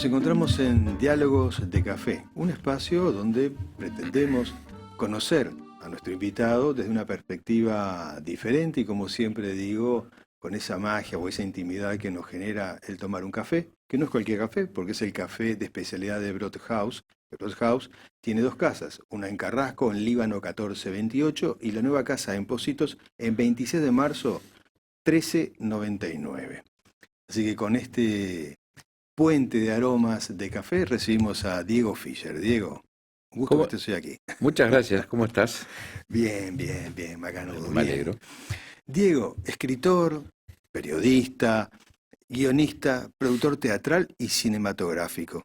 Nos encontramos en Diálogos de Café, un espacio donde pretendemos conocer a nuestro invitado desde una perspectiva diferente y, como siempre digo, con esa magia o esa intimidad que nos genera el tomar un café, que no es cualquier café, porque es el café de especialidad de Broadhouse. Broadhouse tiene dos casas, una en Carrasco, en Líbano 1428, y la nueva casa en Pocitos en 26 de marzo 1399. Así que con este puente de aromas de café recibimos a Diego Fischer. Diego, un gusto que ¿Cómo? estés hoy aquí. Muchas gracias, ¿cómo estás? Bien, bien, bien, Bueno, macanudo, me bien. alegro. Diego, escritor, periodista, guionista, productor teatral y cinematográfico.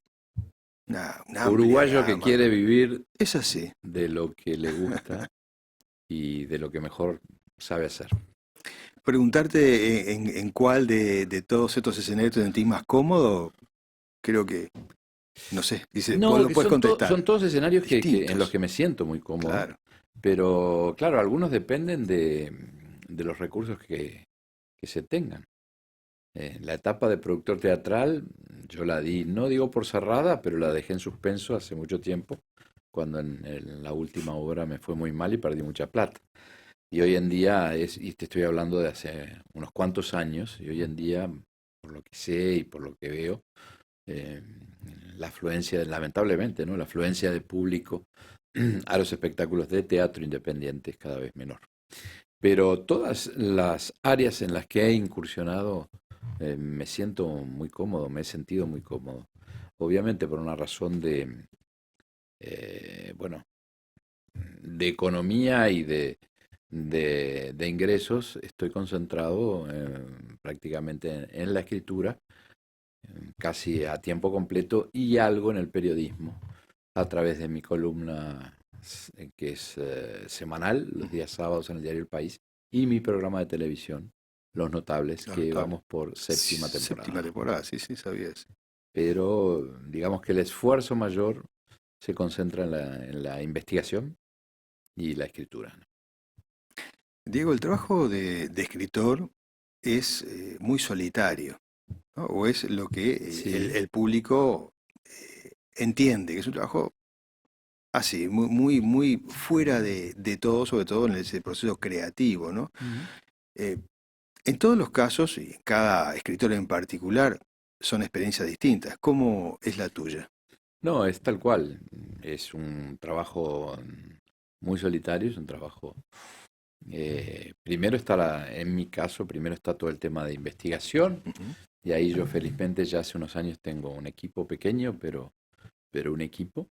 Una amplia Uruguayo que gama. quiere vivir Es así. de lo que le gusta y de lo que mejor sabe hacer. Preguntarte en cuál de todos estos escenarios te sentís más cómodo, creo que, no sé, dice, vos No, lo que puedes contestar. son todos escenarios en los Distintos, que me siento muy cómodo, claro. pero claro, algunos dependen de los recursos que se tengan. La etapa de productor teatral yo la di, no digo por cerrada, pero la dejé en suspenso hace mucho tiempo, cuando en la última obra me fue muy mal y perdí mucha plata. Y hoy en día y te estoy hablando de hace unos cuantos años, y hoy en día, por lo que sé y por lo que veo, eh, la afluencia, lamentablemente, ¿no? La afluencia de público a los espectáculos de teatro independiente es cada vez menor. Pero todas las áreas en las que he incursionado, me siento muy cómodo, me he sentido muy cómodo. Obviamente por una razón bueno, de economía y de ingresos, estoy concentrado prácticamente en la escritura, casi a tiempo completo, y algo en el periodismo, a través de mi columna que es semanal, los días sábados en el diario El País, y mi programa de televisión, Los Notables, Los que notables. vamos por séptima Séptima temporada. temporada, sí, sí, sabías. Pero digamos que el esfuerzo mayor se concentra en la investigación y la escritura, ¿no? Diego, el trabajo de escritor es muy solitario, ¿no? O es lo que Sí. el público entiende, que es un trabajo así, muy, muy, muy fuera de todo, sobre todo en ese proceso creativo, ¿no? Ujú. Eh, en todos los casos, y cada escritor en particular, son experiencias distintas. ¿Cómo es la tuya? No, es tal cual. Es un trabajo muy solitario, es un trabajo. Primero está, en mi caso, primero está todo el tema de investigación, Ujú. y ahí yo felizmente ya hace unos años tengo un equipo pequeño, pero un equipo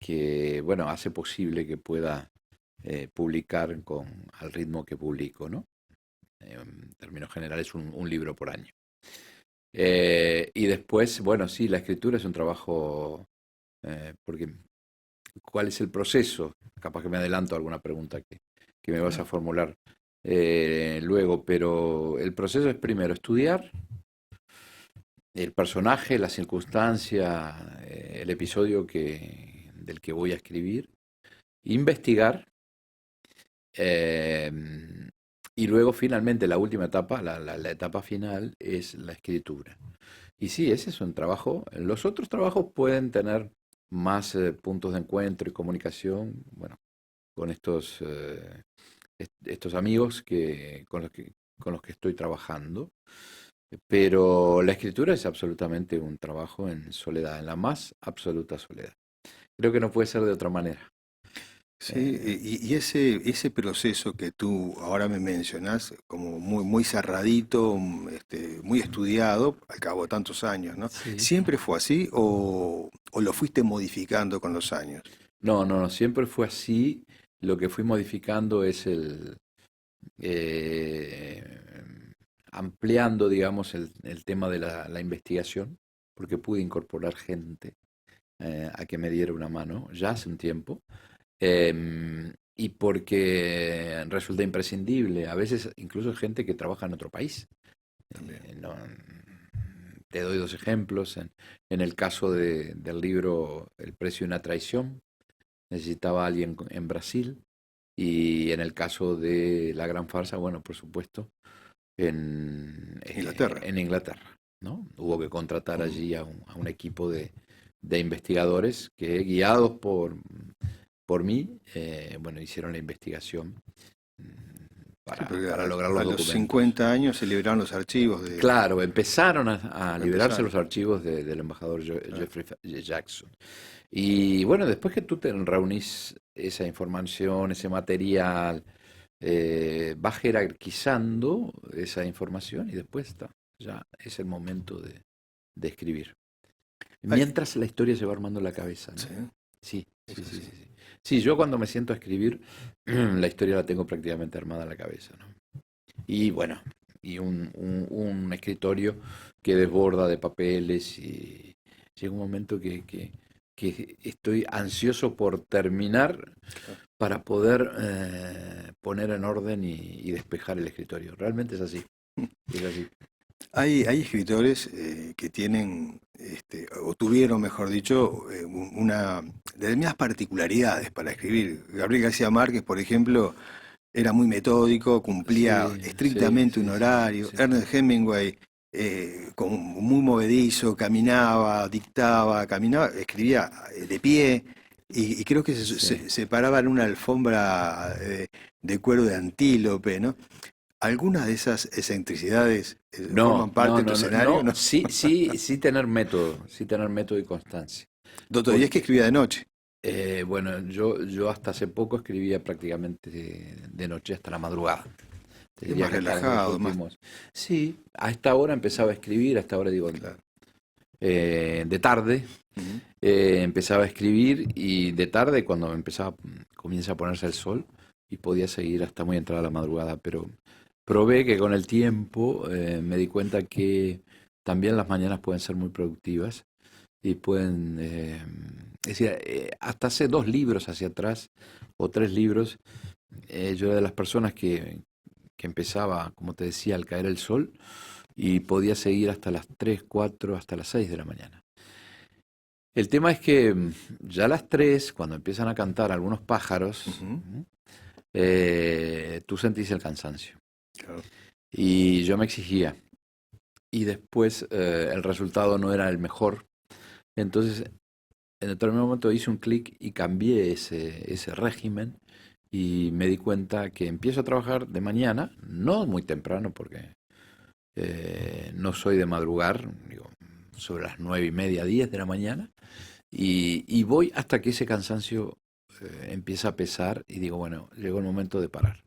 que, bueno, hace posible que pueda publicar al ritmo que publico, ¿no? En términos generales, un libro por año. Y después, bueno, sí, la escritura es un trabajo, porque ¿cuál es el proceso? Capaz que me adelanto a alguna pregunta que me vas a No. formular luego, pero el proceso es primero estudiar el personaje, la circunstancia, el episodio del que voy a escribir, investigar, eh, y luego finalmente la última etapa, la etapa final, es la escritura. Y sí, ese es un trabajo. Los otros trabajos pueden tener más puntos de encuentro y comunicación, bueno, con estos amigos con los que estoy trabajando. Pero la escritura es absolutamente un trabajo en soledad, en la más absoluta soledad. Creo que no puede ser de otra manera. Sí, Eh, y ese proceso que tú ahora me mencionás, como muy, muy cerradito, muy estudiado, al cabo de tantos años, ¿no? sí. ¿Siempre fue así o lo fuiste modificando con los años? No, no, no, siempre fue así. Lo que fui modificando es eh, ampliando, digamos, el tema de la investigación, porque pude incorporar gente a que me diera una mano ya hace un tiempo. Y porque resulta imprescindible, a veces incluso gente que trabaja en otro país. También. Te doy dos ejemplos. En el caso del libro El precio de una traición, necesitaba a alguien en Brasil. Y en el caso de La Gran Farsa, bueno, por supuesto, Inglaterra. en Inglaterra. ¿no? Hubo que contratar allí a un equipo de investigadores que, guiados por mí, bueno, hicieron la investigación Sí, porque para lograr los a los documentos. 50 años se liberaron los archivos de... Claro, empezaron a liberarse Empezaron. los archivos del embajador Claro. Jeffrey Jackson. Y bueno, después que tú te reunís esa información, ese material, vas jerarquizando esa información y después está, ya es el momento de escribir. Ay, Mientras la historia se va armando en la cabeza, ¿no? sí, Sí, es sí, sí, así. sí, sí. Sí, yo cuando me siento a escribir, la historia la tengo prácticamente armada en la cabeza, ¿no? Y bueno, y un escritorio que desborda de papeles y llega un momento que estoy ansioso por terminar Claro. para poder poner en orden y despejar el escritorio. Realmente es así. Hay escritores que tienen, o tuvieron, mejor dicho, una determinadas particularidades para escribir. Gabriel García Márquez, por ejemplo, era muy metódico, cumplía Sí, sí, estrictamente un sí, sí, horario. sí, sí. Ernest Hemingway, como muy movedizo, caminaba, dictaba, caminaba, escribía de pie. Y creo que Sí. se paraba en una alfombra de cuero de antílope, ¿no? ¿Algunas de esas excentricidades forman No, parte no, de tu no, no, escenario? no, ¿No? sí, sí tener método y constancia. Dostoyevski Porque, escribía de noche, bueno, yo hasta hace poco escribía prácticamente de noche hasta la madrugada. Te es diría más que hasta los relajado, más últimos. Sí, a esta hora empezaba a escribir, hasta ahora digo, claro. de tarde, Ujú. empezaba a escribir y de tarde cuando comienza a ponerse el sol y podía seguir hasta muy entrada la madrugada, pero probé que con el tiempo me di cuenta que también las mañanas pueden ser muy productivas y pueden, es decir, hasta hace 2 libros hacia atrás o 3 libros, yo era de las personas que empezaba, como te decía, al caer el sol y podía seguir hasta las 3 4 hasta las 6 de la mañana. El tema es que ya a las 3 cuando empiezan a cantar algunos pájaros, Ujú. tú sentís el cansancio. Claro. Y yo me exigía. Y después el resultado no era el mejor. Entonces, en determinado momento hice un clic y cambié ese régimen y me di cuenta que empiezo a trabajar de mañana, no muy temprano porque no soy de madrugar, digo, sobre las 9:30, 10 de la mañana, y voy hasta que ese cansancio empieza a pesar y digo, bueno, llegó el momento de parar.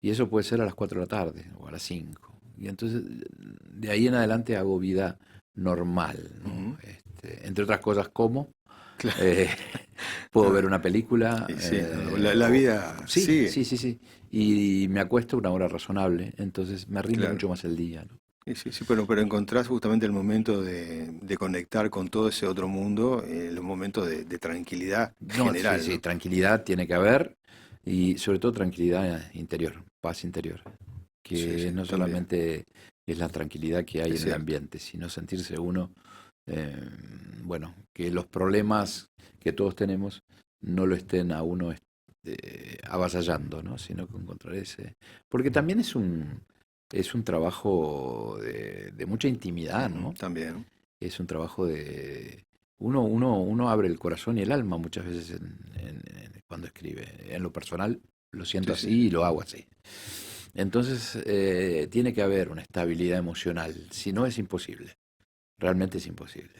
Y eso puede ser a las 4 de la tarde o a las 5. Y entonces de ahí en adelante hago vida normal, ¿no? Ujú. Entre otras cosas como, Claro. eh, puedo ver No, una película, y sí, no, la vida sí, sigue. sí, sí, sí, y me acuesto a una hora razonable, entonces me rinde Claro. mucho más el día, ¿no? Sí, sí, sí, pero encontrás justamente el momento de conectar con todo ese otro mundo, los momentos de tranquilidad No, sí, general, sí, ¿no? tranquilidad tiene que haber y sobre todo tranquilidad interior, paz interior, Sí, que sí, no también, solamente es la tranquilidad que hay es en el cierto. ambiente, sino sentirse uno, eh, bueno, que los problemas que todos tenemos no lo estén a uno avasallando, ¿no? Sino que encontrar ese... Porque también es un trabajo de mucha intimidad, Ujú, ¿no? también. Es un trabajo de... Uno abre el corazón y el alma muchas veces cuando escribe. En lo personal lo siento Sí, sí, así sí. y lo hago así. Entonces tiene que haber una estabilidad emocional. Si no es imposible. Realmente es imposible.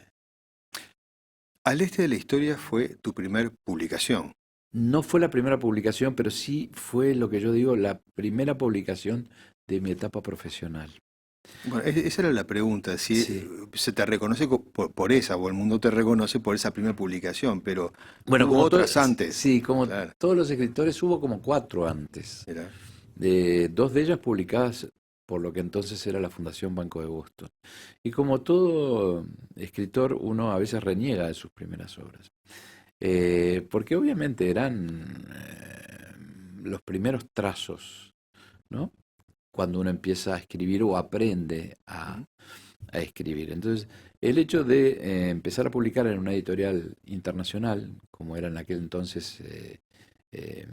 Al este de la historia fue tu primer publicación. No fue la primera publicación, pero sí fue lo que yo digo, la primera publicación de mi etapa profesional. Bueno, esa era la pregunta, si Sí. se te reconoce por esa, o el mundo te reconoce por esa primera publicación, pero Bueno, hubo otras antes. sí, como Claro, todos los escritores, hubo como 4 antes. mira. 2 de ellas publicadas por lo que entonces era la Fundación Banco de Boston. Y como todo escritor, uno a veces reniega de sus primeras obras. Porque obviamente eran los primeros trazos, ¿no? Cuando uno empieza a escribir o aprende Ujú. a escribir. Entonces, el hecho de empezar a publicar en una editorial internacional, como era en aquel entonces eh,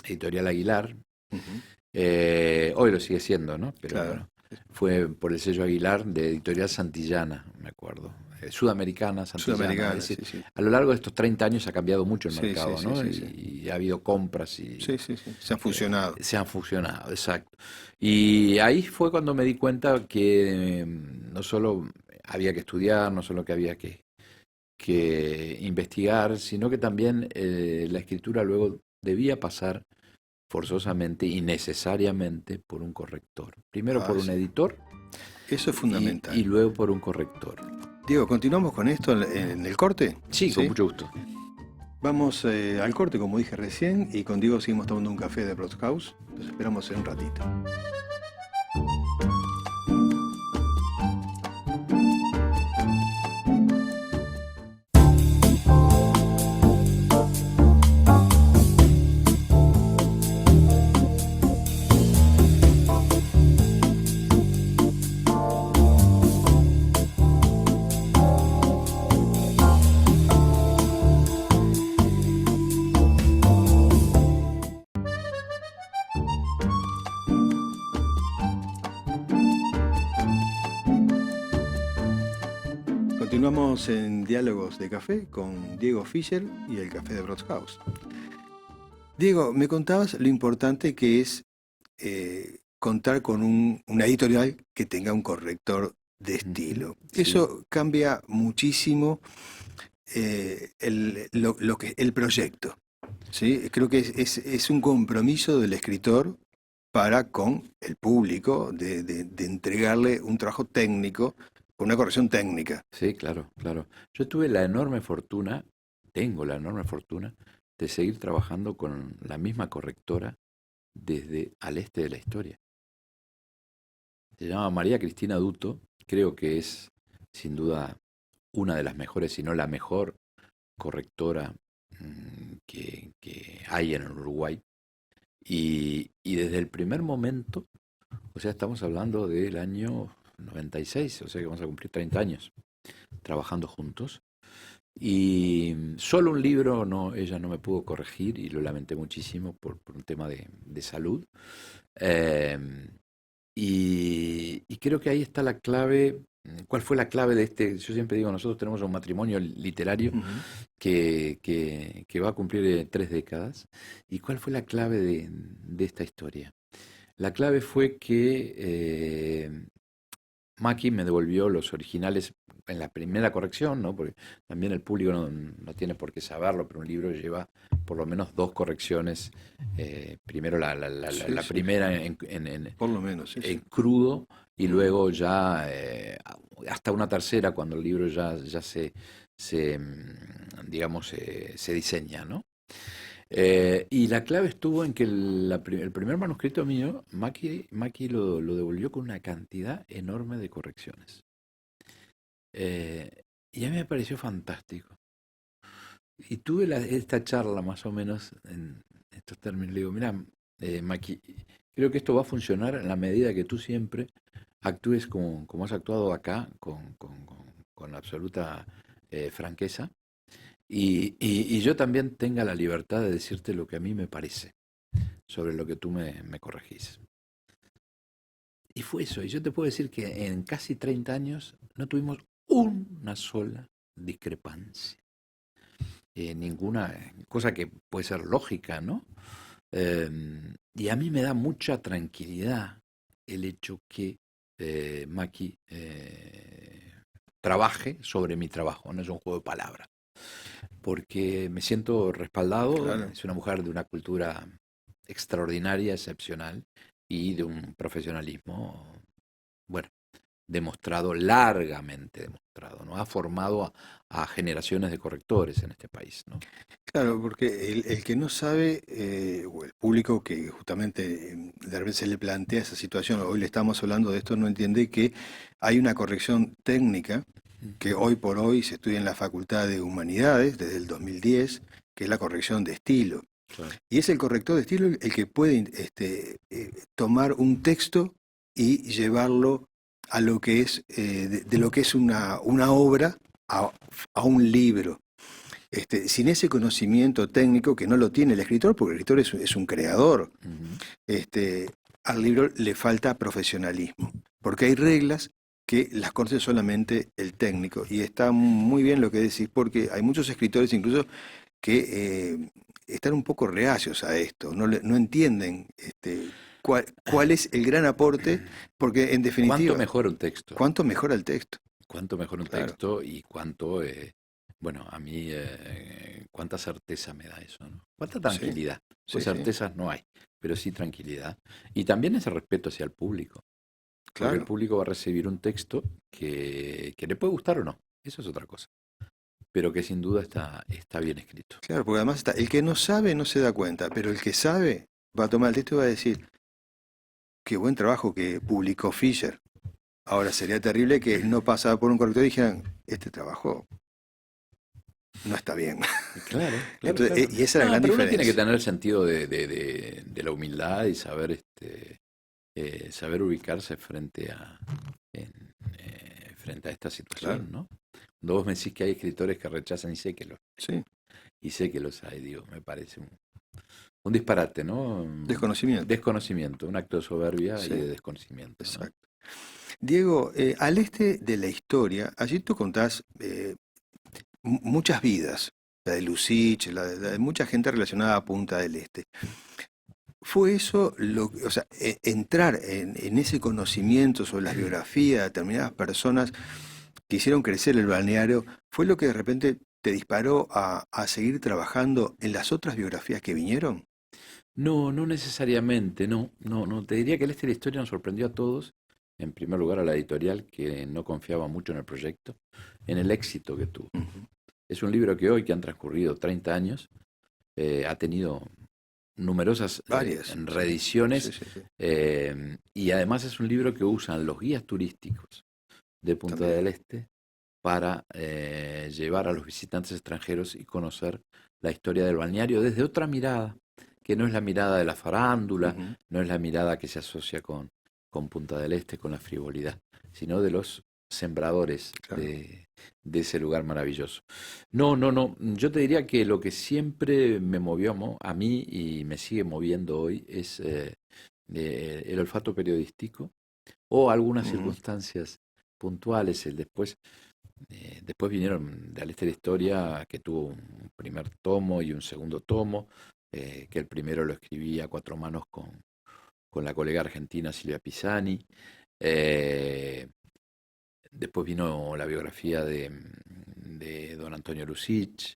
Editorial Aguilar, Ujú. hoy lo sigue siendo, ¿no? Pero Claro. bueno. fue por el sello Aguilar de Editorial Santillana, me acuerdo. Sudamericana, Santillana. Sudamericana, Es decir, sí, sí. a lo largo de estos 30 años ha cambiado mucho el Sí, mercado, sí, sí, ¿no? sí, sí. Y ha habido compras y Sí, sí, sí. Se han fusionado. se han fusionado, exacto. Y ahí fue cuando me di cuenta que no solo había que estudiar, no solo que había que investigar, sino que también la escritura luego debía pasar forzosamente y necesariamente por un corrector. Primero por un Sí. editor Eso es y fundamental. luego por un corrector. Diego, ¿continuamos con esto en el corte? Sí, con mucho gusto. Vamos al corte, como dije recién, y con Diego seguimos tomando un café de Broadhouse. Los esperamos en un ratito. Continuamos en Diálogos de Café con Diego Fischer y el Café de Broadhouse. Diego, me contabas lo importante que es contar con una editorial que tenga un corrector de estilo. Sí. Eso cambia muchísimo el proyecto. ¿Sí? Creo que es un compromiso del escritor para con el público de entregarle un trabajo técnico con una corrección técnica. Sí, claro, claro. Yo tengo la enorme fortuna de seguir trabajando con la misma correctora desde al este de la historia. Se llama María Cristina Duto, creo que es sin duda una de las mejores, si no la mejor correctora que hay en el Uruguay. Y desde el primer momento, o sea, estamos hablando del año 96, o sea que vamos a cumplir 30 años trabajando juntos. Y solo un libro ella no me pudo corregir y lo lamenté muchísimo por un tema de salud. Eh, y creo que ahí está la clave. ¿Cuál fue la clave de este? Yo siempre digo, nosotros tenemos un matrimonio literario que va a cumplir 3 décadas. ¿Y cuál fue la clave de esta historia? La clave fue que Maki me devolvió los originales en la primera corrección, ¿no? Porque también el público no tiene por qué saberlo, pero un libro lleva por lo menos 2 correcciones. Primero la Sí. primera Por lo menos, sí. en crudo y luego ya hasta una tercera cuando el libro ya digamos, se diseña, ¿no? Y la clave estuvo en que el primer manuscrito mío, Maki lo devolvió con una cantidad enorme de correcciones. Y a mí me pareció fantástico. Y tuve esta charla más o menos en estos términos. Le digo, mira, Maki, creo que esto va a funcionar en la medida que tú siempre actúes como has actuado acá, con absoluta franqueza. Y yo también tenga la libertad de decirte lo que a mí me parece sobre lo que tú me corregís. Y fue eso. Y yo te puedo decir que en casi 30 años no tuvimos una sola discrepancia. Ninguna cosa que puede ser lógica, ¿no? Y a mí me da mucha tranquilidad el hecho que Maki trabaje sobre mi trabajo, no es un juego de palabras. Porque me siento respaldado, Claro. es una mujer de una cultura extraordinaria, excepcional, y de un profesionalismo, bueno, demostrado, largamente demostrado, ¿no? Ha formado a generaciones de correctores en este país, ¿no? Claro, porque el que no sabe, o el público que justamente de repente se le plantea esa situación, hoy le estamos hablando de esto, no entiende que hay una corrección técnica que hoy por hoy se estudia en la Facultad de Humanidades desde el 2010, que es la corrección de estilo. Claro. Y es el corrector de estilo el que puede tomar un texto y llevarlo a lo que es, de lo que es una obra a un libro. Sin ese conocimiento técnico que no lo tiene el escritor, porque el escritor es un creador, al libro le falta profesionalismo. porque hay reglas que las conoce solamente el técnico. Y está muy bien lo que decís, porque hay muchos escritores incluso que están un poco reacios a esto, no entienden cuál es el gran aporte, porque en ¿Cuánto definitiva, mejora un texto? ¿cuánto mejora el texto? ¿Cuánto mejora un Claro, texto y cuánto, bueno, a mí, cuánta certeza me da eso, ¿no? Cuánta sí, tranquilidad. Pues sí, sí, certezas no hay, pero sí tranquilidad. Y también ese respeto hacia el público, porque el claro, público va a recibir un texto que le puede gustar o no, eso es otra cosa, pero que sin duda está bien escrito. claro, porque además está, el que no sabe no se da cuenta, pero el que sabe va a tomar el texto y va a decir, qué buen trabajo que publicó Fisher. Ahora sería terrible que no pasaba por un corrector y dijeran, este trabajo no está bien. Claro, claro, Entonces, claro. y esa es la No, gran pero uno tiene que diferencia. tener el sentido de la humildad y saber, saber ubicarse frente a esta Claro, situación, ¿no? Cuando vos me decís que hay escritores que rechazan sí, y sé que los hay, digo, me parece un disparate, ¿no? desconocimiento. Desconocimiento, un acto de soberbia y Sí, de desconocimiento, ¿no? exacto. Diego, al este de la historia, allí tú contás muchas vidas, la de Lucich, la de mucha gente relacionada a Punta del Este. ¿Fue eso o sea, entrar en ese conocimiento sobre las biografías de determinadas personas que hicieron crecer el balneario, fue lo que de repente te disparó a seguir trabajando en las otras biografías que vinieron? No, no necesariamente, no, no, no. Te diría que el este de la historia nos sorprendió a todos. En primer lugar a la editorial, que no confiaba mucho en el proyecto, en el éxito que tuvo. Ujú. Es un libro que hoy, que han transcurrido 30 años, ha tenido numerosas Varias, sí, sí, reediciones, sí, sí, y además es un libro que usan los guías turísticos de Punta también. del Este para llevar a los visitantes extranjeros y conocer la historia del balneario desde otra mirada, que no es la mirada de la farándula, Ujú, no es la mirada que se asocia con Punta del Este, con la frivolidad, sino de los sembradores claro. de ese lugar maravilloso. No, no, no, yo te diría que lo que siempre me movió a mí y me sigue moviendo hoy es el olfato periodístico o algunas Ujú, circunstancias puntuales. Después vinieron de Al Este de la Historia, que tuvo un primer tomo y un segundo tomo, que el primero lo escribí a cuatro manos con la colega argentina Silvia Pisani. Eh, Después vino la biografía de don Antonio Lucich,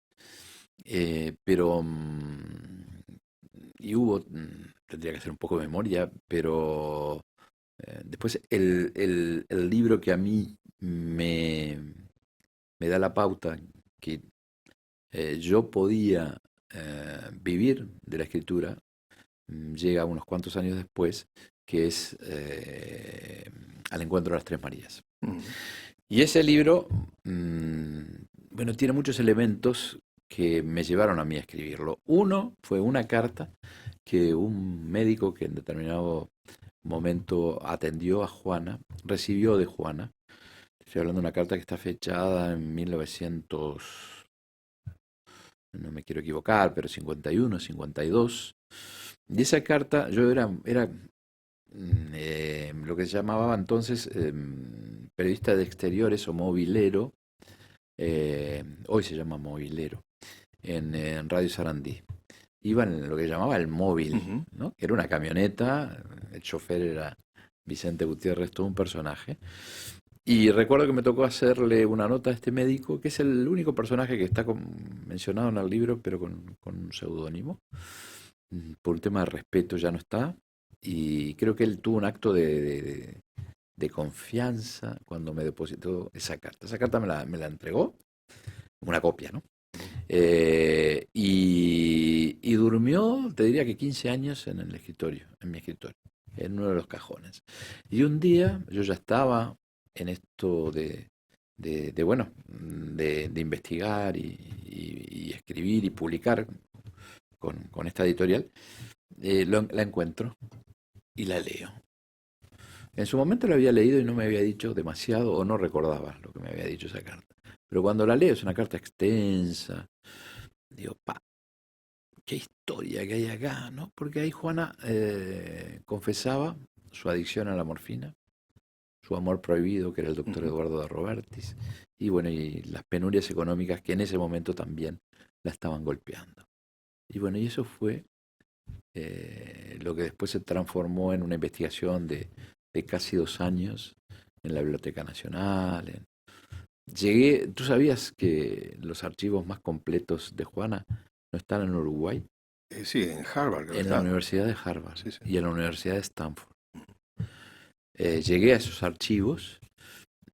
pero y hubo, tendría que hacer un poco de memoria, pero después el libro que a mí me da la pauta que yo podía vivir de la escritura, llega unos cuantos años después, que es Al encuentro de las Tres Marías. ujú. Y ese libro, bueno, tiene muchos elementos que me llevaron a mí a escribirlo. Uno fue una carta que un médico que en determinado momento atendió a Juana, recibió de Juana. Estoy hablando de una carta que está fechada en 1900, no me quiero equivocar, pero 51, 52. Y esa carta, yo era lo que se llamaba entonces periodista de exteriores o movilero, hoy se llama movilero, en Radio Sarandí. Iba en lo que llamaba el móvil, Ujú. ¿no? Que era una camioneta, el chofer era Vicente Gutiérrez, todo un personaje. Y recuerdo que me tocó hacerle una nota a este médico, que es el único personaje que está mencionado en el libro, pero con un seudónimo. Por un tema de respeto ya no está. Y creo que él tuvo un acto de confianza cuando me depositó esa carta. Esa carta me la entregó, una copia, ¿no? Y durmió, te diría que 15 años en el escritorio, en mi escritorio, en uno de los cajones. Y un día yo ya estaba en esto bueno, de investigar y escribir y publicar con esta editorial, la encuentro y la leo. En su momento la había leído y no me había dicho demasiado o no recordaba lo que me había dicho esa carta. Pero cuando la leo es una carta extensa, digo, qué historia que hay acá, ¿no? Porque ahí Juana confesaba su adicción a la morfina, su amor prohibido, que era el doctor Eduardo de Robertis, y bueno, y las penurias económicas que en ese momento también la estaban golpeando. Y bueno, y eso fue lo que después se transformó en una investigación de casi 2 años en la Biblioteca Nacional. Llegué, ¿tú sabías que los archivos más completos de Juana no están en Uruguay? Sí, en Harvard creo que En la está. Universidad de Harvard Sí, sí. y en la Universidad de Stanford. Llegué a esos archivos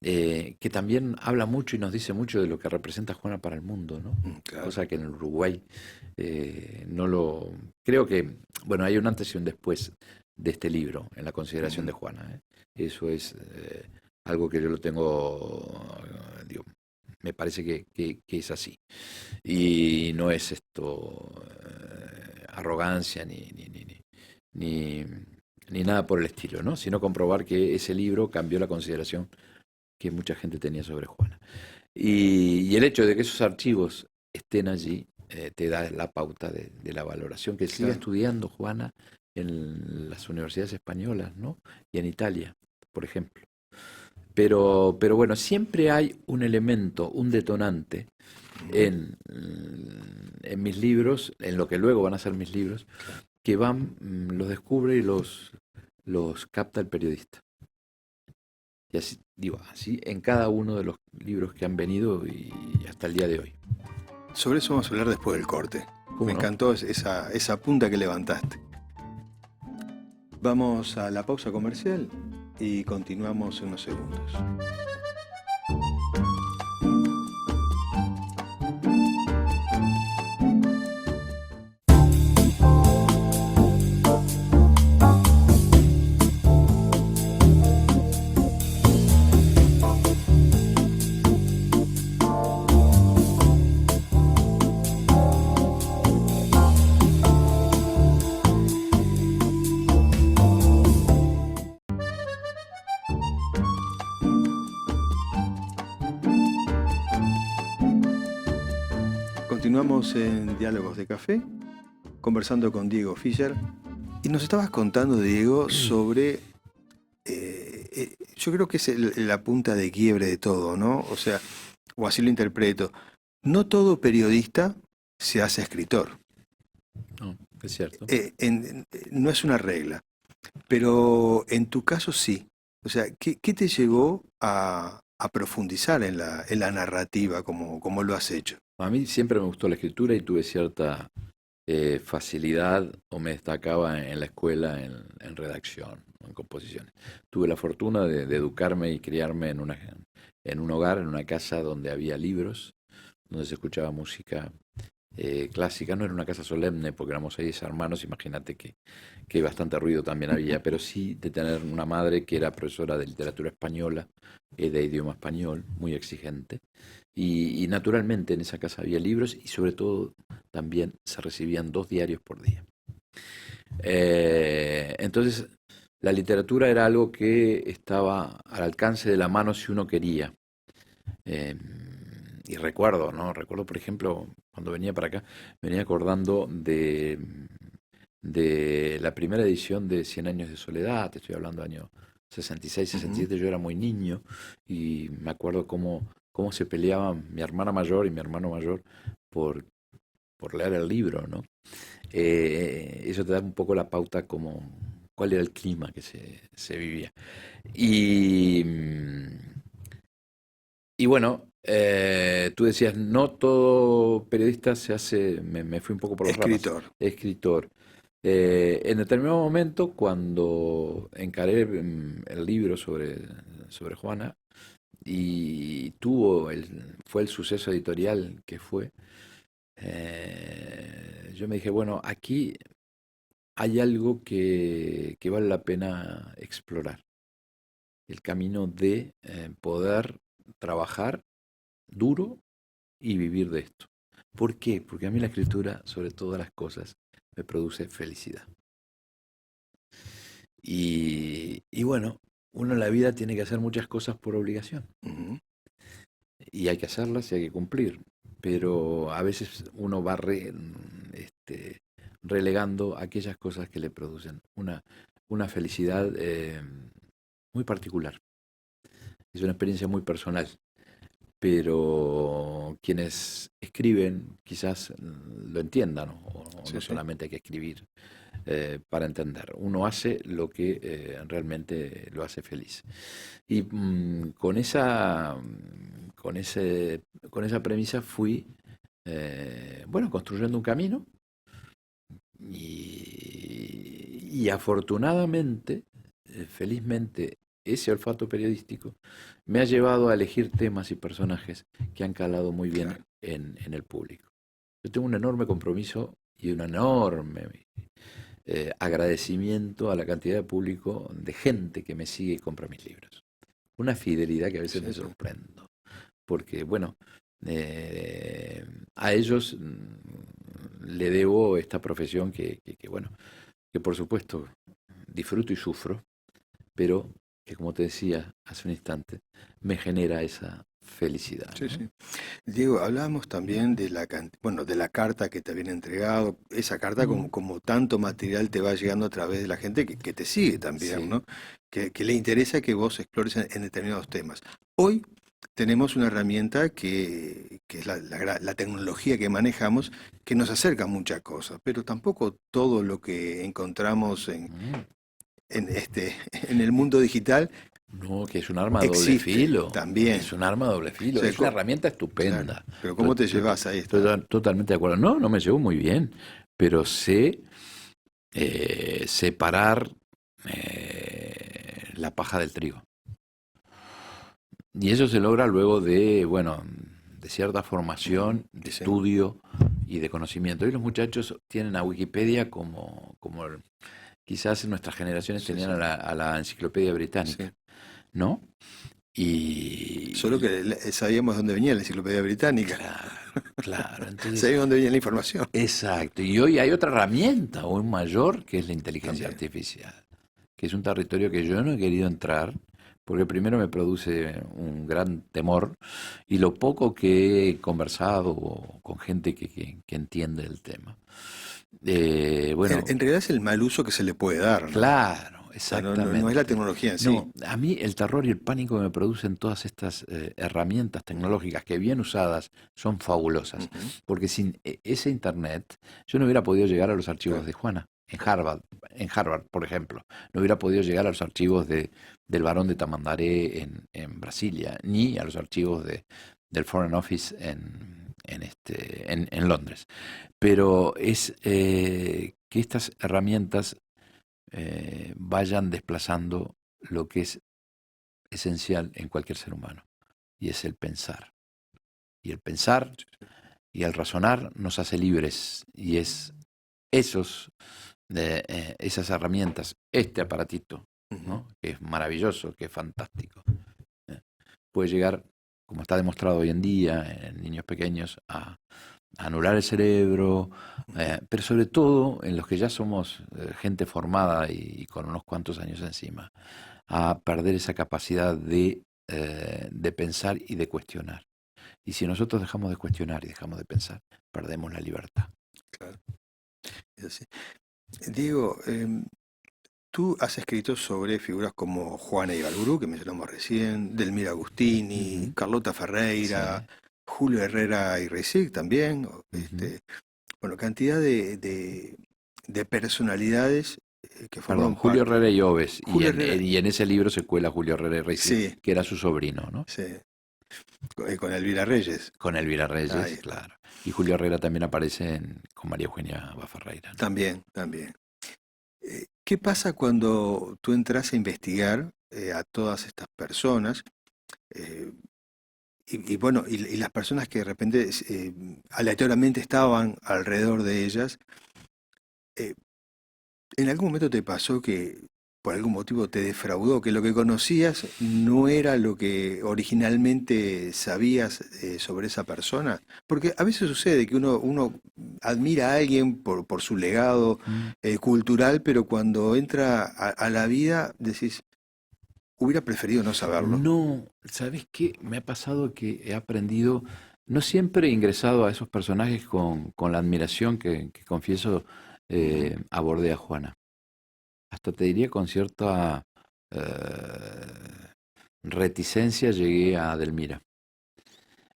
que también habla mucho y nos dice mucho de lo que representa Juana para el mundo, ¿no? Claro. Cosa que en el Uruguay no lo... Creo que, bueno, hay un antes y un después de este libro en la consideración de Juana. Eso es algo que yo lo tengo, digo, me parece que es así. Y no es esto arrogancia ni, ni nada por el estilo, ¿no? Sino comprobar que ese libro cambió la consideración que mucha gente tenía sobre Juana. Y el hecho de que esos archivos estén allí te da la pauta de la valoración que sigue estudiando Juana en las universidades españolas, ¿no? Y en Italia, por ejemplo. Pero bueno, siempre hay un elemento, un detonante en mis libros, en lo que luego van a ser mis libros, que los descubre y los capta el periodista. Y así, digo, así en cada uno de los libros que han venido y hasta el día de hoy. Sobre eso vamos a hablar después del corte. Me no? encantó esa punta que levantaste. Vamos a la pausa comercial y continuamos en unos segundos. Continuamos en Diálogos de Café, conversando con Diego Fischer. Y nos estabas contando, Diego, sobre... yo creo que es la punta de quiebre de todo, ¿no? O sea, o así lo interpreto. No todo periodista se hace escritor. No, es cierto. No es una regla, pero en tu caso sí. O sea, ¿qué te llevó a profundizar en la narrativa como lo has hecho? A mí siempre me gustó la escritura y tuve cierta facilidad o me destacaba en la escuela en redacción, en composiciones. Tuve la fortuna de educarme y criarme en un hogar, en una casa donde había libros, donde se escuchaba música clásica. No era una casa solemne porque éramos 6 hermanos, imagínate que bastante ruido también había, pero sí de tener una madre que era profesora de literatura española, de idioma español, muy exigente. Y naturalmente en esa casa había libros y sobre todo también se recibían 2 diarios por día. Entonces la literatura era algo que estaba al alcance de la mano si uno quería. Y recuerdo, ¿no? Recuerdo, por ejemplo, cuando venía para acá, venía acordando de la primera edición de 100 años de soledad, te estoy hablando de año 66, 67, yo era muy niño y me acuerdo cómo se peleaban mi hermana mayor y mi hermano mayor por leer el libro, ¿no? Eso te da un poco la pauta como cuál era el clima que se vivía. Y bueno, tú decías, no todo periodista se hace, me fui un poco por las ramas. Escritor. En determinado momento, cuando encaré el libro sobre Juana, y fue el suceso editorial que fue, yo me dije, bueno, aquí hay algo que vale la pena explorar. El camino de poder trabajar duro y vivir de esto. ¿Por qué? Porque a mí la escritura, sobre todas las cosas, me produce felicidad. Y bueno, uno en la vida tiene que hacer muchas cosas por obligación. Y hay que hacerlas y hay que cumplir. Pero a veces uno va relegando aquellas cosas que le producen una felicidad muy particular. Es una experiencia muy personal, pero quienes escriben quizás lo entiendan, o Sí, no sí. solamente hay que escribir para entender. Uno hace lo que realmente lo hace feliz. Y con esa premisa fui, bueno, construyendo un camino y afortunadamente, felizmente, ese olfato periodístico me ha llevado a elegir temas y personajes que han calado muy bien Claro. en el público. Yo tengo un enorme compromiso y un enorme agradecimiento a la cantidad de público, de gente que me sigue y compra mis libros. Una fidelidad que a veces Sí, me sí. sorprendo, porque bueno, a ellos le debo esta profesión bueno, que por supuesto disfruto y sufro, pero que como te decía hace un instante, me genera esa felicidad, Sí, ¿no? sí. Diego, hablábamos también de bueno, de la carta que te habían entregado. Esa carta, Mm, como tanto material te va llegando a través de la gente que te sigue también, sí. ¿no? Que le interesa que vos explores en determinados temas. Hoy tenemos una herramienta que es la tecnología que manejamos, que nos acerca a muchas cosas, pero tampoco todo lo que encontramos Mm. en el mundo digital No, que es un arma a doble existe filo. también. Es un arma a doble O filo. sea, Es una herramienta claro, estupenda. pero To- ¿cómo te to- to- llevas? Ahí está. Totalmente de acuerdo. No, no me llevo muy bien, pero sé separar la paja del trigo. Y eso se logra luego de, bueno, de cierta Ujú, formación, de sí, estudio y de conocimiento. Y los muchachos tienen a Wikipedia como quizás nuestras generaciones sí, tenían sí, a la enciclopedia sí. británica, ¿no? Solo Y que sabíamos dónde venía la enciclopedia británica, claro, claro. Entonces, sabíamos dónde venía la información. exacto. Y hoy hay otra herramienta aún mayor que es la inteligencia También. artificial, que es un territorio que yo no he querido entrar, porque primero me produce un gran temor y lo poco que he conversado con gente que entiende el tema. Bueno, En realidad es el mal uso que se le puede dar, ¿no? O claro, sea, no es la exactamente. tecnología en sí. No, a mí el terror y el pánico que me producen todas estas herramientas Ujú, tecnológicas que bien usadas son fabulosas, ujú, porque sin ese internet yo no hubiera podido llegar a los archivos claro, de Juana en Harvard, por ejemplo, no hubiera podido llegar a los archivos del Barón de Tamandaré en Brasilia, ni a los archivos del Foreign Office en Londres. Pero es que estas herramientas vayan desplazando lo que es esencial en cualquier ser humano, y es el pensar. Y el pensar y el razonar nos hace libres, y es esos, esas herramientas, este aparatito, ujú, ¿no? Que es maravilloso, que es fantástico, ¿eh? Puede llegar, como está demostrado hoy en día en niños pequeños, a anular el cerebro, ujú. pero sobre todo en los que ya somos gente formada y con unos cuantos años encima, a perder esa capacidad de pensar y de cuestionar. Y si nosotros dejamos de cuestionar y dejamos de pensar, perdemos la libertad. Claro, es así. Diego, tú has escrito sobre figuras como Juana Ibarburu, que mencionamos recién, Delmira Agustini, Ujú. Carlota Ferreira, Sí. Julio Herrera y Reisig también. Ujú. Bueno, cantidad de personalidades que Perdón, formaron Julio parte. Herrera y Oves, Julio Herrera, y en ese libro se cuela Julio Herrera y Reisi, sí, que era su sobrino, ¿no? sí, con Elvira Reyes. Con Elvira Ahí Reyes, está. claro. Y Julio Herrera también aparece con María Eugenia Bafarreira, ¿no? También, también. ¿Qué pasa cuando tú entras a investigar a todas estas personas? eh, y bueno, y las personas que de repente aleatoriamente estaban alrededor de ellas, eh, ¿en algún momento te pasó que por algún motivo te defraudó, que lo que conocías no era lo que originalmente sabías sobre esa persona? Porque a veces sucede que uno admira a alguien por su legado Mm. cultural, pero cuando entra a la vida decís, hubiera preferido no saberlo. No, ¿sabes qué? Me ha pasado que he aprendido, no siempre he ingresado a esos personajes con la admiración que confieso Ujú, abordé a Juana. Hasta te diría con cierta, eh, reticencia llegué a Delmira.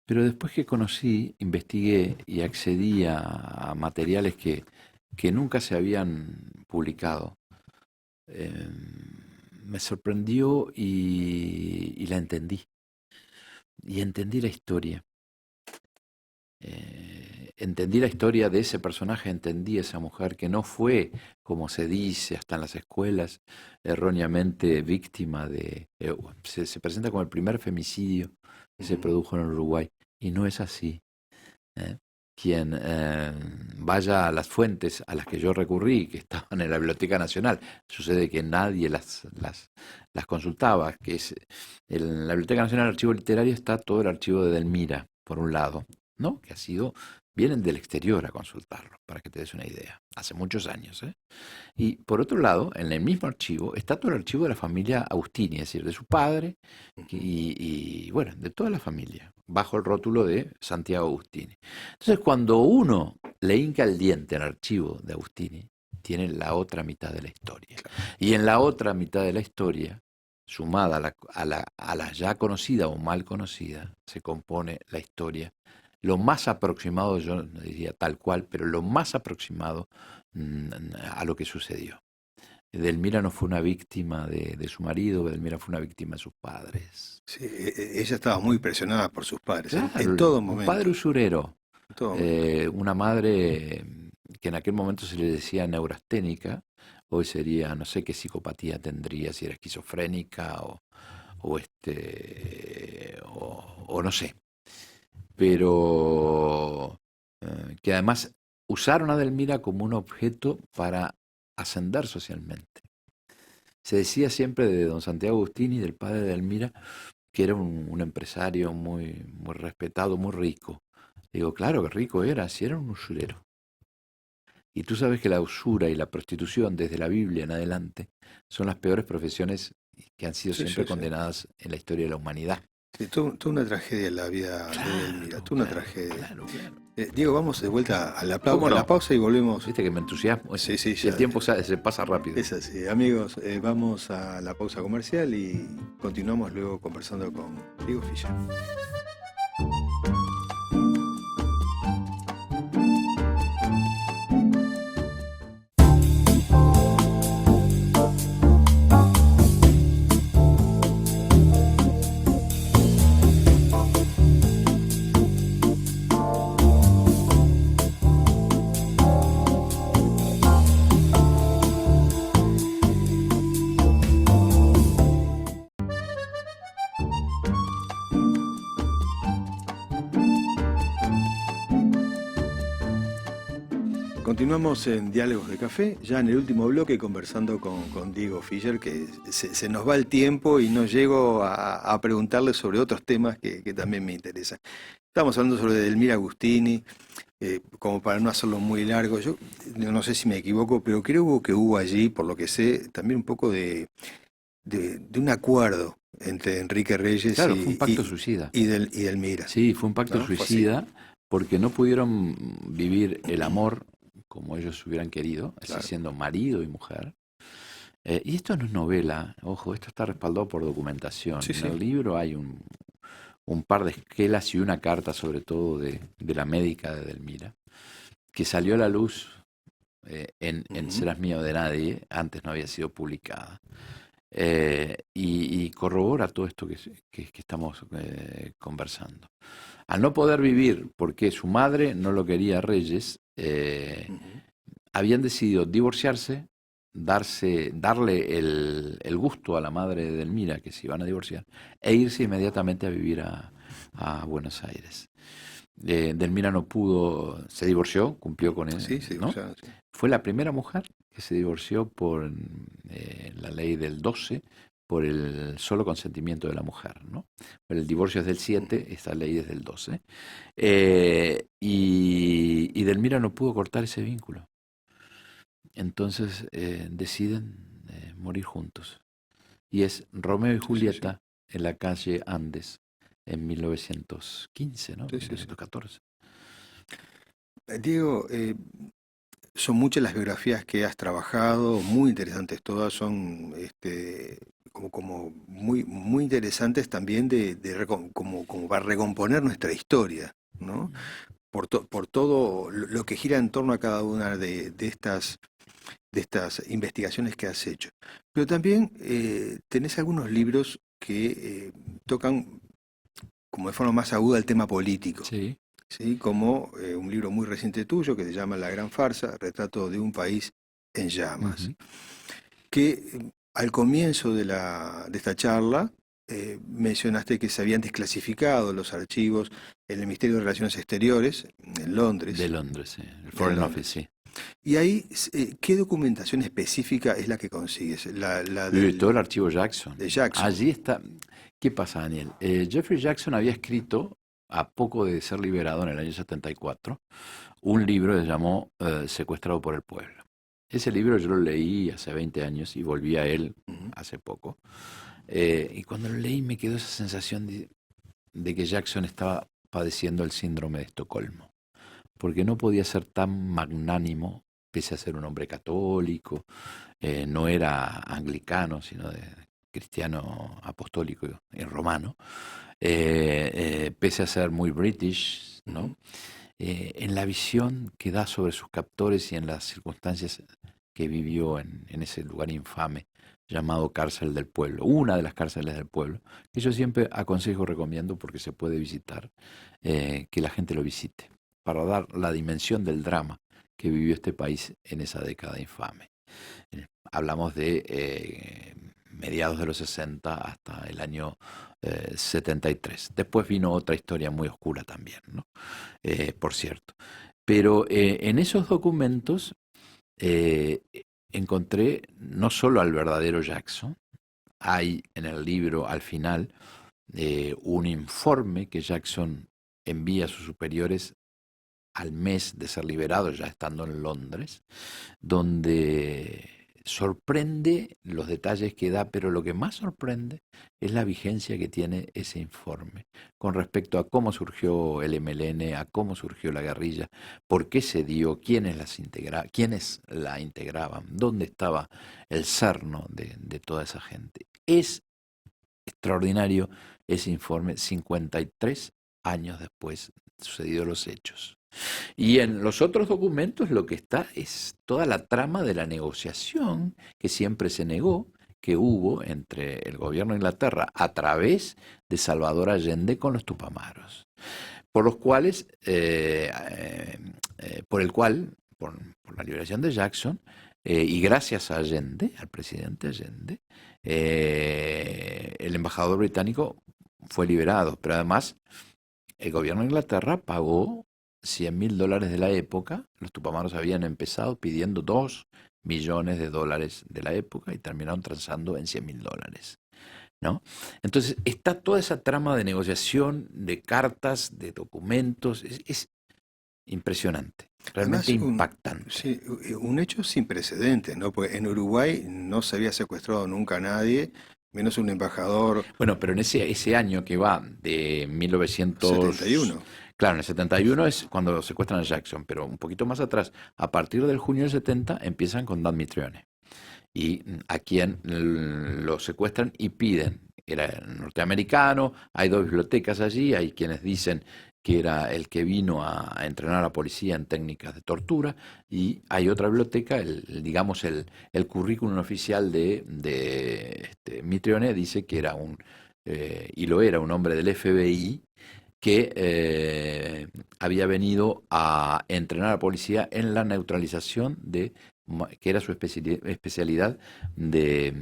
Pero después que conocí, investigué y accedí a materiales que nunca se habían publicado, eh, me sorprendió y la entendí. Y entendí la historia. Entendí la historia de ese personaje, entendí esa mujer que no fue, como se dice hasta en las escuelas, erróneamente víctima se presenta como el primer femicidio que se produjo en el Uruguay, y no es así. ¿eh? Quien vaya a las fuentes a las que yo recurrí, que estaban en la Biblioteca Nacional, sucede que nadie las consultaba, que es en la Biblioteca Nacional, el archivo literario, está todo el archivo de Delmira, por un lado, ¿no? Que vienen del exterior a consultarlo, para que te des una idea, hace muchos años. Y por otro lado, en el mismo archivo, está todo el archivo de la familia Agustini, es decir, de su padre y bueno, de toda la familia, bajo el rótulo de Santiago Agustini. Entonces, cuando uno le hinca el diente al archivo de Agustini, tiene la otra mitad de la historia. Y en la otra mitad de la historia, sumada a la ya conocida o mal conocida, se compone la historia. Lo más aproximado, yo no diría tal cual, pero lo más aproximado a lo que sucedió. Delmira no fue una víctima de su marido, Delmira fue una víctima de sus padres. Sí, ella estaba muy presionada por sus padres, Claro, en todo un momento. padre usurero, En todo momento. una madre que en aquel momento se le decía neurasténica, hoy sería, no sé qué psicopatía tendría, si era esquizofrénica o no sé. Pero que además usaron a Delmira como un objeto para ascender socialmente. Se decía siempre de don Santiago Agustini, del padre de Delmira, que era un empresario muy, muy respetado, muy rico. Digo, claro que rico era, si era un usurero. Y tú sabes que la usura y la prostitución, desde la Biblia en adelante, son las peores profesiones que han sido siempre condenadas en la historia de la humanidad. Sí, toda una tragedia en la vida de Delmira, toda una tragedia. Claro. Diego, vamos de vuelta a la ¿Cómo no? pausa y volvemos. Viste que me entusiasmo. Sí, Y ya. el tiempo se pasa rápido. Es así. Amigos, vamos a la pausa comercial y continuamos luego conversando con Diego Fischer. Continuamos en Diálogos de Café, ya en el último bloque conversando con Diego Fischer, que se nos va el tiempo y no llego a preguntarle sobre otros temas que también me interesan. Estamos hablando sobre Delmira Agustini, como para no hacerlo muy largo. Yo no sé si me equivoco, pero creo que hubo allí, por lo que sé, también un poco de un acuerdo entre Enrique Reyes claro, fue un pacto suicida. y Delmira. Sí, fue un pacto suicida porque no pudieron vivir el amor como ellos hubieran querido, así siendo marido y mujer. Y esto no es novela, ojo, esto está respaldado por documentación. En el libro hay un par de esquelas y una carta sobre todo de la médica de Delmira, que salió a la luz en Serás mío de nadie, antes no había sido publicada. Y corrobora todo esto que estamos conversando. Al no poder vivir, porque su madre no lo quería Reyes, habían decidido divorciarse, darle el gusto a la madre de Delmira, que se iban a divorciar, e irse inmediatamente a vivir a Buenos Aires. Delmira no pudo, se divorció, cumplió con él, ¿no? Sí. Fue la primera mujer que se divorció por la ley del 12, por el solo consentimiento de la mujer, ¿no? El divorcio es del 7, esta ley es del 12. Y Delmira no pudo cortar ese vínculo. Entonces deciden morir juntos. Y es Romeo y Julieta en la calle Andes en 1915, ¿no? 1914. Diego, son muchas las biografías que has trabajado, muy interesantes todas, son como muy, muy interesantes también como para recomponer nuestra historia, ¿no? Por todo lo que gira en torno a cada una de estas investigaciones que has hecho. Pero también tenés algunos libros que tocan como de forma más aguda el tema político, Sí. ¿sí? Como un libro muy reciente tuyo que se llama La Gran Farsa, Retrato de un país en llamas, Ujú. que al comienzo de esta charla mencionaste que se habían desclasificado los archivos en el Ministerio de Relaciones Exteriores en De Londres, Londres, sí. El en Foreign Office, Londres. sí. Y ahí, ¿qué documentación específica es la que consigues? La Todo el archivo Jackson. de Jackson. Allí está. ¿Qué pasa, Daniel? Jeffrey Jackson había escrito, a poco de ser liberado en el año 74, un libro que se llamó Secuestrado por el Pueblo. Ese libro yo lo leí hace 20 años y volví a él Ujú. hace poco. Y cuando lo leí me quedó esa sensación de que Jackson estaba padeciendo el síndrome de Estocolmo, porque no podía ser tan magnánimo, pese a ser un hombre católico, no era anglicano, sino de cristiano apostólico y romano, pese a ser muy british, Ujú. ¿no? En la visión que da sobre sus captores y en las circunstancias que vivió en ese lugar infame llamado Cárcel del Pueblo, una de las cárceles del pueblo, que yo siempre aconsejo, recomiendo porque se puede visitar, que la gente lo visite, para dar la dimensión del drama que vivió este país en esa década infame. Hablamos de mediados de los 60 hasta el año 73. Después vino otra historia muy oscura también, ¿no? Por cierto. Pero en esos documentos eh, encontré no solo al verdadero Jackson, hay en el libro al final un informe que Jackson envía a sus superiores al mes de ser liberado, ya estando en Londres, donde sorprende los detalles que da, pero lo que más sorprende es la vigencia que tiene ese informe con respecto a cómo surgió el MLN, a cómo surgió la guerrilla, por qué se dio, quiénes la integraban, dónde estaba el cerno de toda esa gente. Es extraordinario ese informe 53 años después sucedidos los hechos. Y en los otros documentos lo que está es toda la trama de la negociación que siempre se negó, que hubo entre el gobierno de Inglaterra a través de Salvador Allende con los Tupamaros, por los cuales, por la liberación de Jackson, y gracias a Allende, al presidente Allende, el embajador británico fue liberado, pero además el gobierno de Inglaterra pagó $100.000 de la época. Los Tupamaros habían empezado pidiendo $2 millones de la época y terminaron transando en $100.000, ¿no? Entonces está toda esa trama de negociación, de cartas, de documentos, es impresionante, realmente Además, impactante. sí, un hecho sin precedentes, ¿no? Porque en Uruguay no se había secuestrado nunca a nadie, menos un embajador Bueno, pero en ese año que va de 1900, 71. claro, en el 71 es cuando secuestran a Jackson, pero un poquito más atrás, a partir del junio del 70 empiezan con Dan Mitrione. Y a quien lo secuestran y piden, era norteamericano, hay dos bibliotecas allí, hay quienes dicen que era el que vino a entrenar a la policía en técnicas de tortura, y hay otra biblioteca, digamos el currículum oficial de Mitrione dice que era y lo era, un hombre del FBI que había venido a entrenar a la policía en la neutralización que era su especialidad de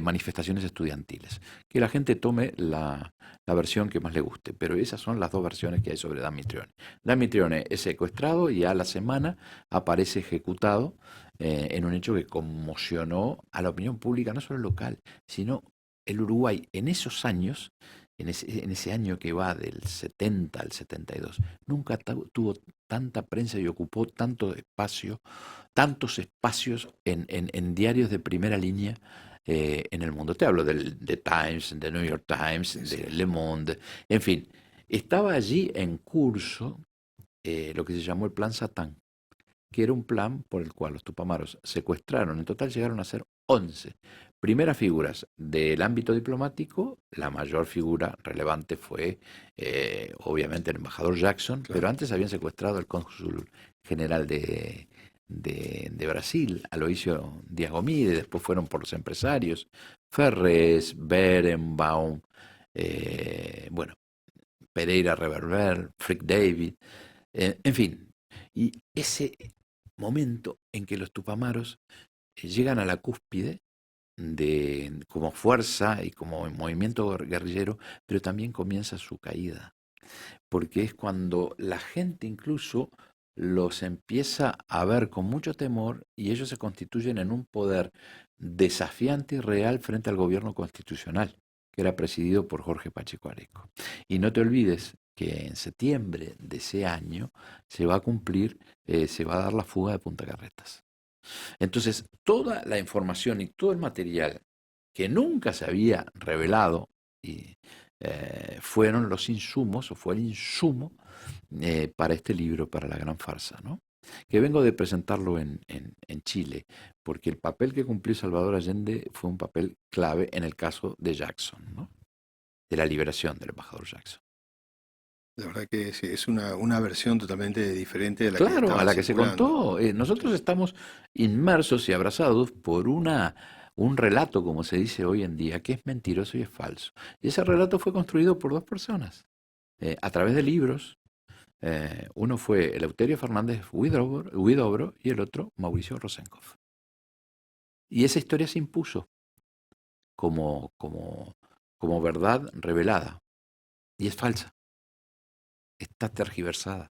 manifestaciones estudiantiles. Que la gente tome la versión que más le guste, pero esas son las dos versiones que hay sobre Dan Mitrione. Dan Mitrione es secuestrado y a la semana aparece ejecutado en un hecho que conmocionó a la opinión pública, no solo local, sino el Uruguay en esos años, en ese año que va del 70 al 72, nunca tuvo tanta prensa y ocupó tantos espacios en diarios de primera línea en el mundo. Te hablo del The Times, de New York Times, Sí, sí. de Le Monde, en fin. Estaba allí en curso lo que se llamó el Plan Satán, que era un plan por el cual los tupamaros secuestraron, en total llegaron a ser 11. Primeras figuras del ámbito diplomático, la mayor figura relevante fue obviamente el embajador Jackson, Claro. pero antes habían secuestrado al cónsul general de Brasil, Aloysio Diagomide, después fueron por los empresarios, Ferrez, Berenbaum, bueno, Pereira Reverber, Frick David, en fin. Y ese momento en que los tupamaros llegan a la cúspide como fuerza y como movimiento guerrillero, pero también comienza su caída, porque es cuando la gente incluso los empieza a ver con mucho temor y ellos se constituyen en un poder desafiante y real frente al gobierno constitucional, que era presidido por Jorge Pacheco Areco. Y no te olvides que en septiembre de ese año se va a cumplir, se va a dar la fuga de Punta Carretas. Entonces, toda la información y todo el material que nunca se había revelado y, fueron los insumos, o fue el insumo para este libro, para La Gran Farsa, ¿no? Que vengo de presentarlo en Chile, porque el papel que cumplió Salvador Allende fue un papel clave en el caso de Jackson, ¿no? De la liberación del embajador Jackson. La verdad que sí, es una versión totalmente diferente de la que Claro, a estaba la que se circulando. contó. Nosotros estamos inmersos y abrazados por un relato, como se dice hoy en día, que es mentiroso y es falso. Y ese relato fue construido por dos personas, a través de libros. Uno fue Eleuterio Fernández Huidobro y el otro Mauricio Rosenkopf. Y esa historia se impuso como verdad revelada. Y es falsa, está tergiversada.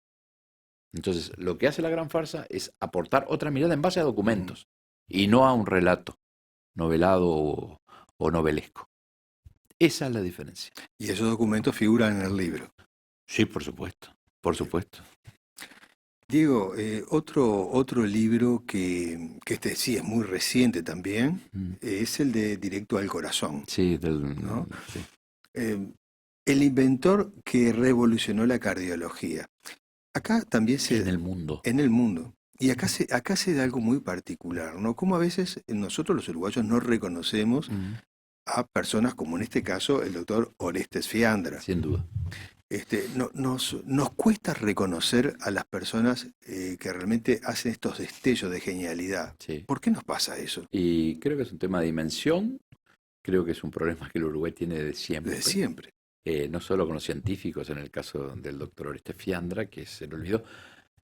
Entonces, lo que hace La Gran Farsa es aportar otra mirada en base a documentos y no a un relato novelado o novelesco. Esa es la diferencia. Y esos documentos figuran en el libro. Sí, por supuesto, por supuesto. Diego, otro libro que este sí es muy reciente también, es el de Directo al Corazón, Sí, ¿no? sí. El inventor que revolucionó la cardiología. Acá también En el mundo. en el mundo. Y acá se da algo muy particular, ¿no? Como a veces nosotros los uruguayos no reconocemos a personas como en este caso el doctor Orestes Fiandra. Sin duda. Nos cuesta reconocer a las personas que realmente hacen estos destellos de genialidad. Sí. ¿Por qué nos pasa eso? Y creo que es un tema de dimensión, creo que es un problema que el Uruguay tiene de siempre. Desde siempre. No solo con los científicos, en el caso del doctor Orestes Fiandra, que se le olvidó,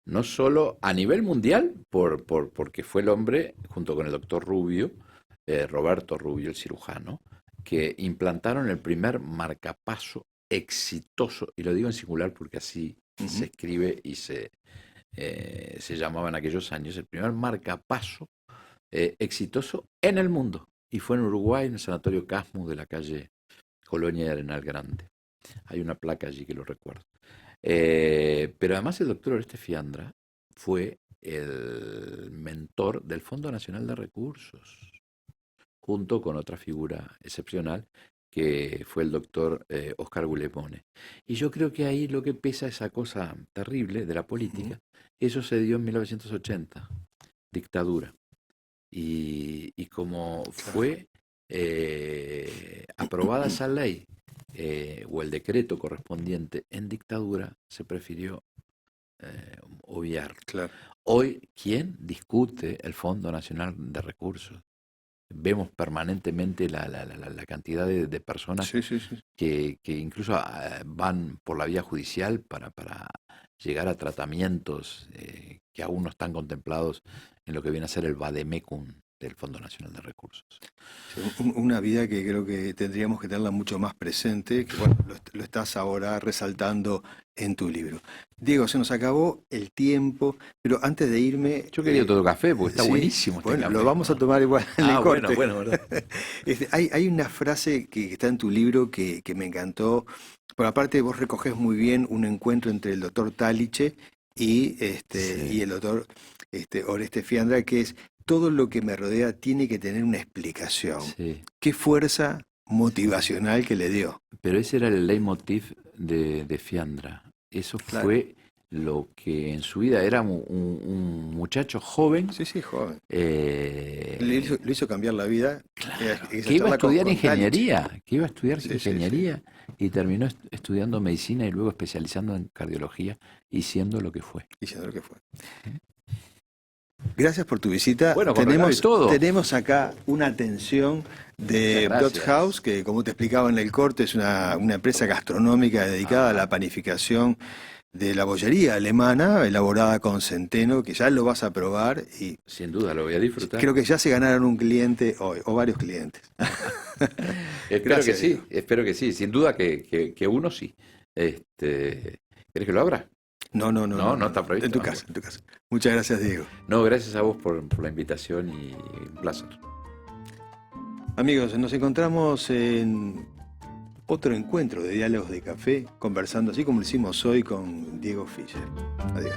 no solo a nivel mundial, porque fue el hombre, junto con el doctor Rubio, Roberto Rubio, el cirujano, que implantaron el primer marcapaso exitoso, y lo digo en singular porque así se escribe y se llamaba en aquellos años, el primer marcapaso exitoso en el mundo. Y fue en Uruguay, en el Sanatorio Casmus de la calle Colonia y Arenal Grande. Hay una placa allí que lo recuerdo. Pero además el doctor Orestes Fiandra fue el mentor del Fondo Nacional de Recursos, junto con otra figura excepcional que fue el doctor Oscar Gulepone. Y yo creo que ahí lo que pesa esa cosa terrible de la política, eso se dio en 1980, dictadura. Y como fue aprobada esa ley o el decreto correspondiente en dictadura, se prefirió obviar. Claro. Hoy, ¿quién discute el Fondo Nacional de Recursos? Vemos permanentemente la cantidad de personas que incluso van por la vía judicial para llegar a tratamientos que aún no están contemplados en lo que viene a ser el vademecum del Fondo Nacional de Recursos. Una vida que creo que tendríamos que tenerla mucho más presente, que bueno, lo estás ahora resaltando en tu libro. Diego, se nos acabó el tiempo, pero antes de irme... Yo quería todo café, porque está buenísimo. Bueno, café, lo vamos a tomar igual en el corte. Bueno, ¿verdad? Hay una frase que está en tu libro que me encantó. Por aparte, vos recogés muy bien un encuentro entre el doctor Taliche y el doctor Orestes Fiandra, que es: todo lo que me rodea tiene que tener una explicación. Sí. Qué fuerza motivacional que le dio. Pero ese era el leitmotiv de Fiandra. Eso fue lo que en su vida era un muchacho joven, Sí, sí, joven. eh, Le hizo cambiar la vida. que iba a estudiar Con Talich. ingeniería, que iba a estudiar Sí, sí, sí. ingeniería y terminó estudiando medicina y luego especializando en cardiología y siendo lo que fue. Diciendo lo que fue. Gracias por tu visita. Bueno, con regalo y todo. Tenemos acá una atención de Muchas Dot gracias. House, que como te explicaba en el corte, es una empresa gastronómica dedicada a la panificación de la bollería alemana, elaborada con centeno, que ya lo vas a probar y Sin duda, lo voy a disfrutar. creo que ya se ganaron un cliente hoy, o varios clientes. Espero Gracias, que sí, Diego. espero que sí. Sin duda que uno sí. ¿Querés que lo abra? No está previsto. En tu casa, en tu casa. Muchas gracias, Diego. No, gracias a vos por la invitación y un placer. Amigos, nos encontramos en otro encuentro de Diálogos de Café, conversando así como lo hicimos hoy con Diego Fischer. Adiós.